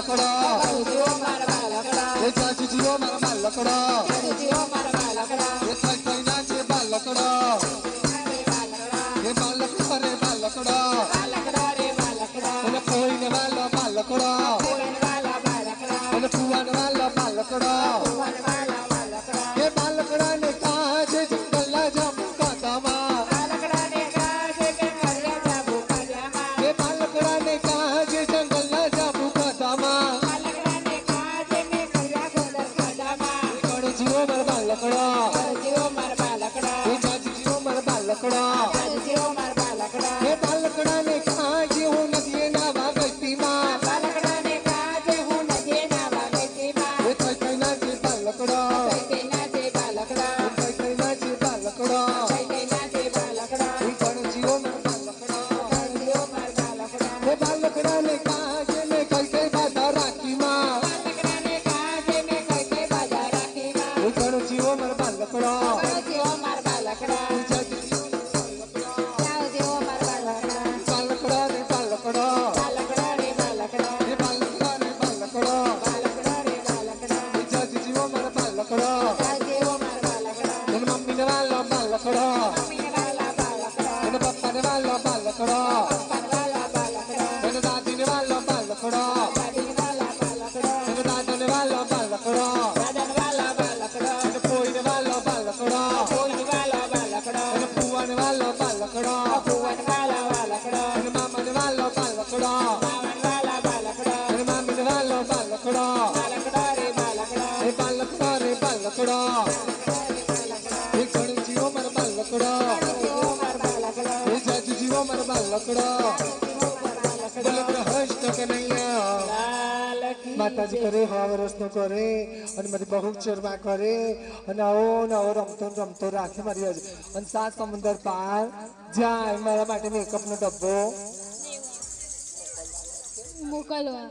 બાલકડો એ ચાચી જીવો મારા બાલકડો એ થઈ થઈ ના છે બાલકડો એ બાલકડો રે બાલકડો અને ફોઈને વાલો બાલકડો અને ફુવાને વાલો બાલકડો એ બાલકડા ને કાજે જંગલના જાંબુ કાંટામાં એ બાલકડા ને કાજે જંગલના જાંબુ કાંટામાં કણ જીવો મારા બાલકડો એ ચાચી જીવો મારા બાલકડો એ બાલકડા ને કાજે હું નદીએ નાવા ગઈતીમાં એ થઈ થઈ ના છે બાલકડો माताजी करे हवा रसनो करे અને મારી બહુ ચરવા કરે અને આવો નવો રમતો રમતો રાખે મારી હજ અને 7 સમુદ્ર પાર જાય મારા માટે મેકઅપ નો ડબ્બો મોકલવા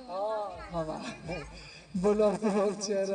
હવા બોલો બહુ ચર